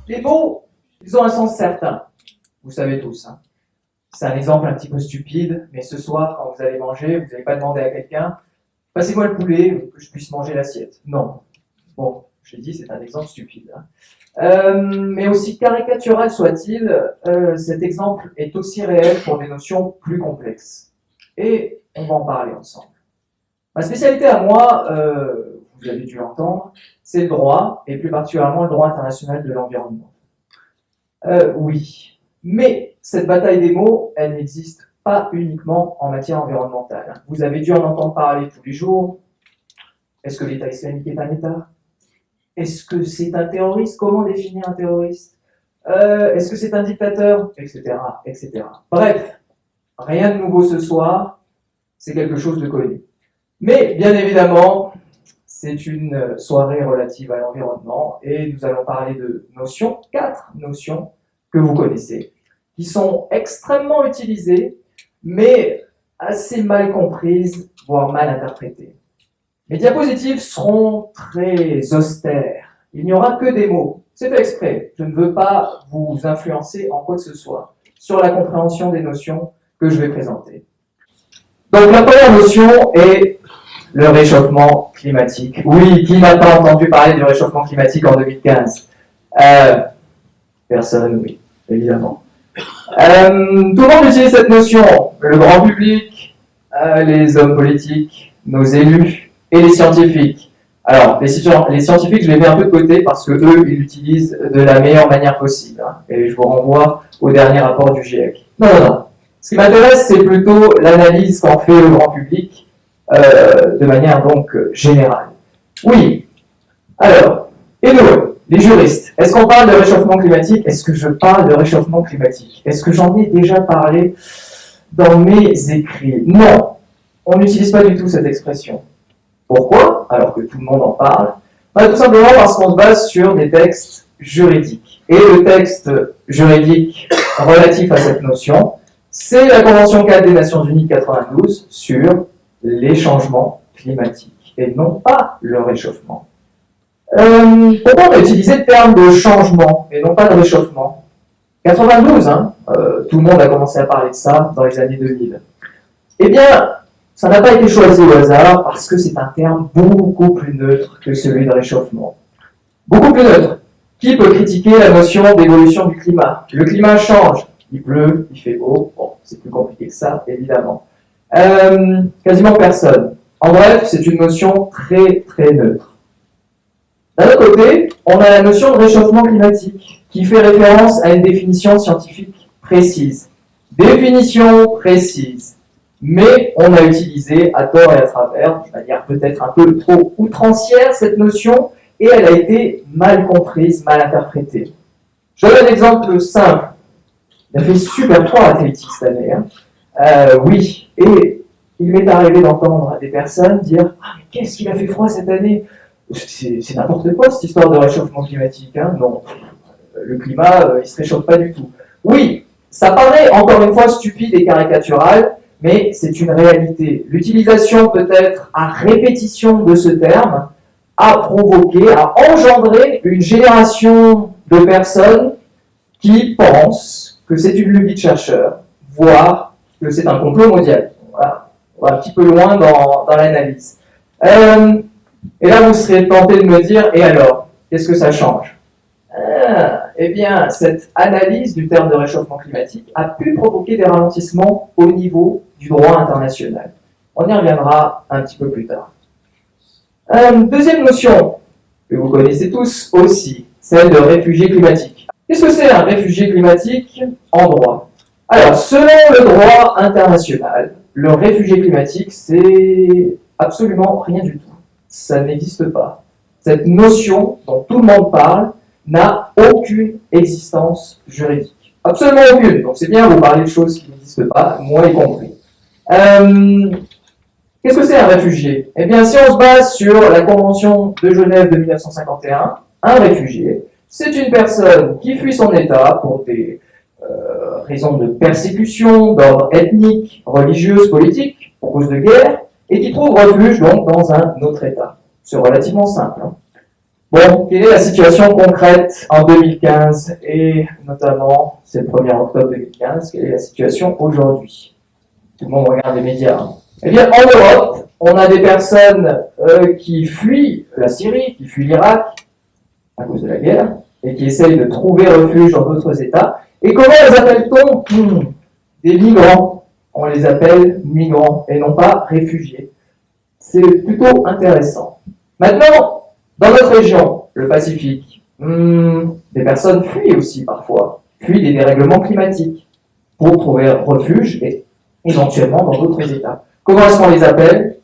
Les mots, ils ont un sens certain. Vous savez tous. Hein. C'est un exemple un petit peu stupide, mais ce soir, quand vous allez manger, vous n'allez pas demander à quelqu'un « Passez-moi le poulet, que je puisse manger l'assiette ». Non. Bon, je l'ai dit, c'est un exemple stupide. Hein. Mais aussi caricatural soit-il, cet exemple est aussi réel pour des notions plus complexes. Et on va en parler ensemble. Ma spécialité à moi, vous avez dû l'entendre, c'est le droit, et plus particulièrement le droit international de l'environnement. Oui, mais cette bataille des mots, elle n'existe pas uniquement en matière environnementale. Vous avez dû en entendre parler tous les jours. Est-ce que l'État islamique est un État? Est-ce que c'est un terroriste? Comment définir un terroriste? Est-ce que c'est un dictateur? Etc., etc. Bref, rien de nouveau ce soir, c'est quelque chose de connu. Mais, bien évidemment, c'est une soirée relative à l'environnement et nous allons parler de notions, 4 notions que vous connaissez, qui sont extrêmement utilisées, mais assez mal comprises, voire mal interprétées. Mes diapositives seront très austères. Il n'y aura que des mots. C'est fait exprès. Je ne veux pas vous influencer en quoi que ce soit sur la compréhension des notions que je vais présenter. Donc la première notion est le réchauffement climatique. Oui, qui n'a pas entendu parler du réchauffement climatique en 2015? Personne, oui, évidemment. Tout le monde utilise cette notion. Le grand public, les hommes politiques, nos élus et les scientifiques. Alors, les scientifiques, je les mets un peu de côté parce que eux, ils l'utilisent de la meilleure manière possible. Hein, et je vous renvoie au dernier rapport du GIEC. Non. Ce qui m'intéresse, c'est plutôt l'analyse qu'en fait le grand public de manière donc générale. Oui. Alors, et nous, les juristes, est-ce qu'on parle de réchauffement climatique? Est-ce que je parle de réchauffement climatique? Est-ce que j'en ai déjà parlé dans mes écrits? Non, on n'utilise pas du tout cette expression. Pourquoi? Alors que tout le monde en parle. Tout simplement parce qu'on se base sur des textes juridiques. Et le texte juridique relatif à cette notion, c'est la Convention 4 des Nations Unies de 92 sur les changements climatiques, et non pas le réchauffement. Pourquoi on a utilisé le terme de changement, et non pas de réchauffement? 92, hein, tout le monde a commencé à parler de ça dans les années 2000. Eh bien, ça n'a pas été choisi au hasard, parce que c'est un terme beaucoup plus neutre que celui de réchauffement. Beaucoup plus neutre. Qui peut critiquer la notion d'évolution du climat? Le climat change. Il pleut, il fait beau. Bon, c'est plus compliqué que ça, évidemment. Quasiment personne. En bref, c'est une notion très neutre. D'un autre côté, on a la notion de réchauffement climatique, qui fait référence à une définition scientifique précise. Définition précise. Mais on a utilisé à tort et à travers, de manière peut-être un peu trop outrancière, cette notion, et elle a été mal comprise, mal interprétée. Je donne un exemple simple. Il a fait super froid à Tahiti cette année. Hein. Oui, et il m'est arrivé d'entendre des personnes dire « Ah, mais qu'est-ce qu'il a fait froid cette année ?» C'est n'importe quoi cette histoire de réchauffement climatique. Hein. Non, le climat, il ne se réchauffe pas du tout. Oui, ça paraît encore une fois stupide et caricatural, mais c'est une réalité. L'utilisation peut-être à répétition de ce terme a provoqué, a engendré une génération de personnes qui pensent que c'est une lubie de chercheurs, voire que c'est un complot mondial. Voilà. On va un petit peu loin dans l'analyse. Et là, vous serez tenté de me dire, et alors, qu'est-ce que ça change? Eh bien, cette analyse du terme de réchauffement climatique a pu provoquer des ralentissements au niveau du droit international. On y reviendra un petit peu plus tard. Deuxième notion, que vous connaissez tous aussi, celle de réfugié climatique. Qu'est-ce que c'est un réfugié climatique en droit? Alors, selon le droit international, le réfugié climatique, c'est absolument rien du tout. Ça n'existe pas. Cette notion dont tout le monde parle n'a aucune existence juridique. Absolument aucune. Donc c'est bien, vous parlez de choses qui n'existent pas, moi y compris. Qu'est-ce que c'est un réfugié? Eh bien, si on se base sur la Convention de Genève de 1951, un réfugié, c'est une personne qui fuit son État pour des raisons de persécution, d'ordre ethnique, religieuse, politique, pour cause de guerre, et qui trouve refuge donc dans un autre État. C'est relativement simple. Hein. Bon, quelle est la situation concrète en 2015 et notamment, c'est le 1er octobre 2015, quelle est la situation aujourd'hui? Tout le monde regarde les médias. Eh bien, en Europe, on a des personnes qui fuient la Syrie, qui fuient l'Irak à cause de la guerre et qui essayent de trouver refuge dans d'autres États. Et comment les appelle-t-on? Des migrants. On les appelle migrants et non pas réfugiés. C'est plutôt intéressant. Maintenant, dans notre région, le Pacifique, des personnes fuient aussi parfois, fuient des dérèglements climatiques pour trouver refuge et éventuellement dans d'autres États. Comment est-ce qu'on les appelle?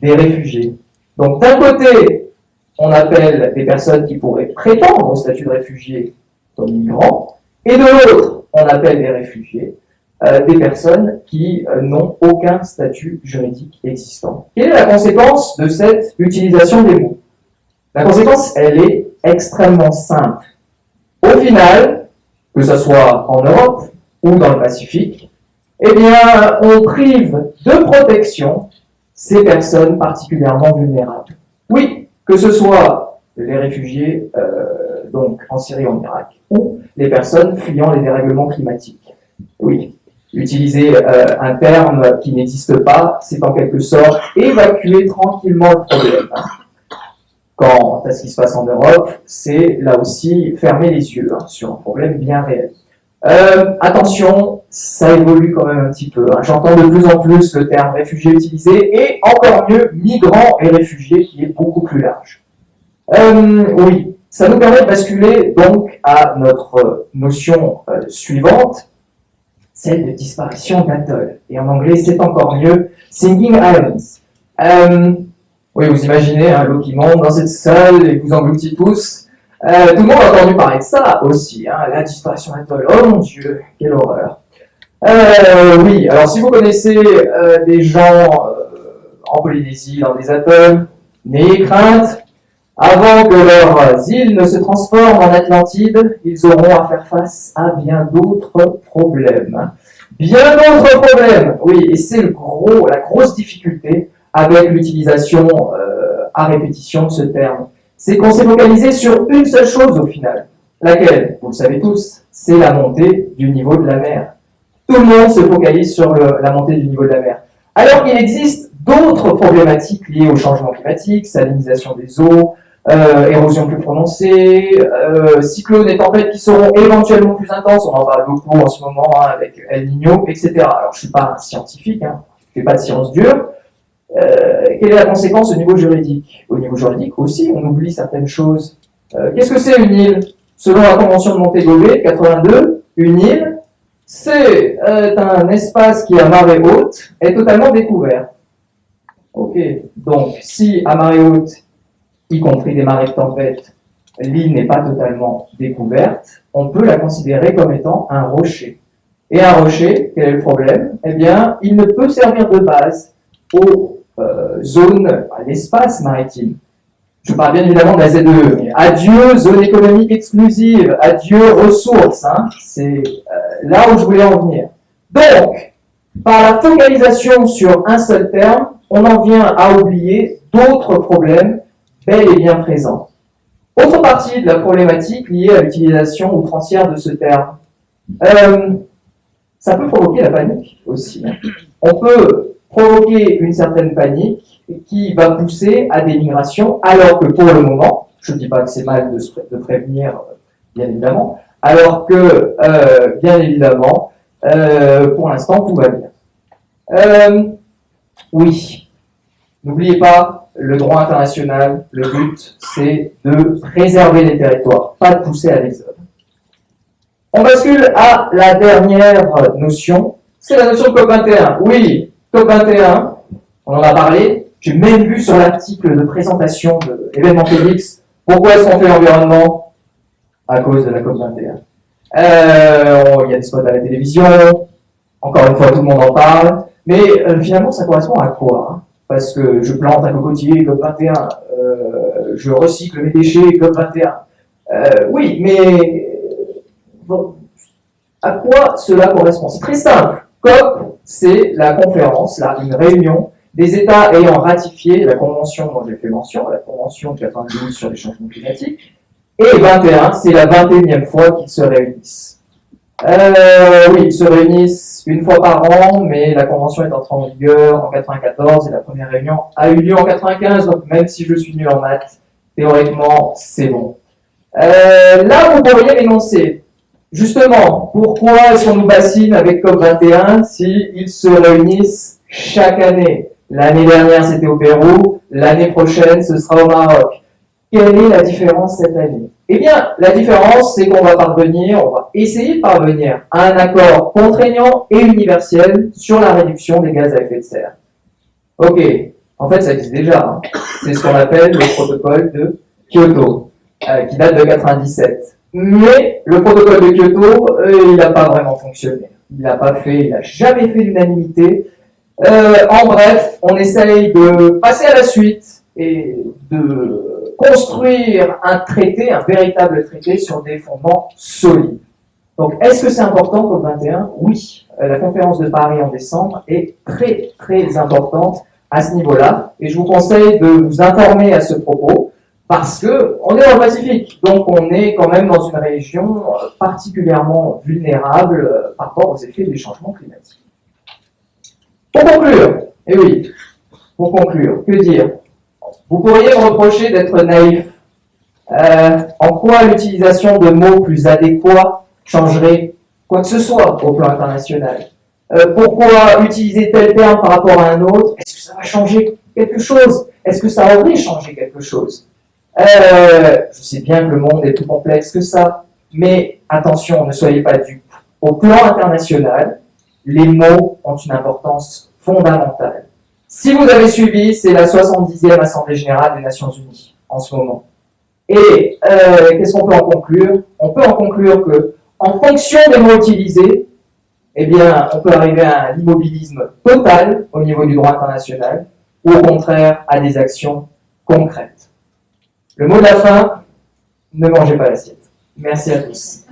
Des réfugiés. Donc d'un côté, on appelle des personnes qui pourraient prétendre au statut de réfugié comme migrants, et de l'autre, on appelle des réfugiés des personnes qui n'ont aucun statut juridique existant. Quelle est la conséquence de cette utilisation des mots? La conséquence, elle est extrêmement simple. Au final, que ce soit en Europe ou dans le Pacifique, eh bien, on prive de protection ces personnes particulièrement vulnérables. Oui, que ce soit les réfugiés donc en Syrie et en Irak, ou les personnes fuyant les dérèglements climatiques. Oui, utiliser un terme qui n'existe pas, c'est en quelque sorte évacuer tranquillement le problème. Quant à ce qui se passe en Europe, c'est là aussi fermer les yeux sur un problème bien réel. Attention, ça évolue quand même un petit peu. J'entends de plus en plus le terme réfugié utilisé, et encore mieux, migrants et réfugiés, qui est beaucoup plus large. Oui, ça nous permet de basculer donc à notre notion suivante, celle de disparition d'atolls. Et en anglais, c'est encore mieux, sinking islands. Oui, vous imaginez l'eau qui monte dans cette salle et vous engloutit tous. Tout le monde a entendu parler de ça aussi, la disparition d'atolls. Oh mon Dieu, quelle horreur. Oui, alors si vous connaissez des gens en Polynésie, dans des atolls, n'ayez crainte. Avant que leurs îles ne se transforment en Atlantide, ils auront à faire face à bien d'autres problèmes. Bien d'autres problèmes, oui, et c'est la grosse difficulté avec l'utilisation à répétition de ce terme. C'est qu'on s'est focalisé sur une seule chose au final, laquelle, vous le savez tous, c'est la montée du niveau de la mer. Tout le monde se focalise sur la montée du niveau de la mer. Alors qu'il existe d'autres problématiques liées au changement climatique, salinisation des eaux, érosion plus prononcée, cyclones et tempêtes qui seront éventuellement plus intenses, on en parle beaucoup en ce moment avec El Niño, etc. Alors je ne suis pas un scientifique, je ne fais pas de science dure. Quelle est la conséquence au niveau juridique? Au niveau juridique aussi, on oublie certaines choses. Qu'est-ce que c'est une île? Selon la Convention de Montego Bay 82, une île, c'est un espace qui, à marée haute, est totalement découvert. Ok, donc si à marée haute, y compris des marées de tempête, l'île n'est pas totalement découverte, on peut la considérer comme étant un rocher. Et un rocher, quel est le problème? Eh bien, il ne peut servir de base aux zones, à l'espace maritime. Je parle bien évidemment de la ZEE. Mais adieu zone économique exclusive, adieu ressources. C'est là où je voulais en venir. Donc, par la focalisation sur un seul terme, on en vient à oublier d'autres problèmes bel et bien présents. Autre partie de la problématique liée à l'utilisation outrancière de ce terme. Ça peut provoquer la panique aussi. On peut provoquer une certaine panique qui va pousser à des migrations, alors que pour le moment, je ne dis pas que c'est mal de prévenir, bien évidemment, alors que, bien évidemment, pour l'instant, tout va bien. Oui, n'oubliez pas, le droit international, le but, c'est de préserver les territoires, pas de pousser à l'exode. On bascule à la dernière notion, c'est la notion de COP21. Oui, COP21, on en a parlé, j'ai même vu sur l'article de présentation de l'événement Félix, pourquoi est-ce qu'on fait l'environnement? À cause de la COP21. Il y a des spots à la télévision, encore une fois tout le monde en parle, mais finalement ça correspond à quoi? Parce que je plante un cocotier, COP21, je recycle mes déchets, COP21. Oui, mais bon, à quoi cela correspond? C'est très simple. COP, c'est la conférence, une réunion des États ayant ratifié la convention dont j'ai fait mention, la convention de 92 sur les changements climatiques, et 21, c'est la 21e fois qu'ils se réunissent. Oui, ils se réunissent une fois par an, mais la convention est entrée en vigueur en 94 et la première réunion a eu lieu en 95, donc même si je suis nul en maths, théoriquement, c'est bon. Là, vous pourriez m'énoncer, justement, pourquoi est-ce qu'on nous bassine avec COP21 s'ils se réunissent chaque année? L'année dernière, c'était au Pérou, l'année prochaine, ce sera au Maroc. Quelle est la différence cette année? Eh bien, la différence, c'est qu'on on va essayer de parvenir à un accord contraignant et universel sur la réduction des gaz à effet de serre. Ok, en fait, ça existe déjà. Hein. C'est ce qu'on appelle le protocole de Kyoto, qui date de 97. Mais le protocole de Kyoto, il n'a pas vraiment fonctionné. Il n'a jamais fait l'unanimité. En bref, on essaye de passer à la suite et de construire un traité, un véritable traité sur des fondements solides. Donc, est-ce que c'est important COP21? Oui. La conférence de Paris en décembre est très, très importante à ce niveau-là. Et je vous conseille de vous informer à ce propos parce qu'on est dans le Pacifique. Donc, on est quand même dans une région particulièrement vulnérable par rapport aux effets des changements climatiques. Pour conclure, et oui, pour conclure, que dire? Vous pourriez me reprocher d'être naïf. En quoi l'utilisation de mots plus adéquats changerait quoi que ce soit au plan international? Pourquoi utiliser tel terme par rapport à un autre? Est-ce que ça va changer quelque chose? Est-ce que ça aurait changé quelque chose? Je sais bien que le monde est plus complexe que ça, mais attention, ne soyez pas dupes. Au plan international, les mots ont une importance fondamentale. Si vous avez suivi, c'est la 70e Assemblée Générale des Nations Unies en ce moment. Et qu'est-ce qu'on peut en conclure? On peut en conclure que, en fonction des mots utilisés, eh bien, on peut arriver à un immobilisme total au niveau du droit international, ou au contraire à des actions concrètes. Le mot de la fin, ne mangez pas l'assiette. Merci à tous.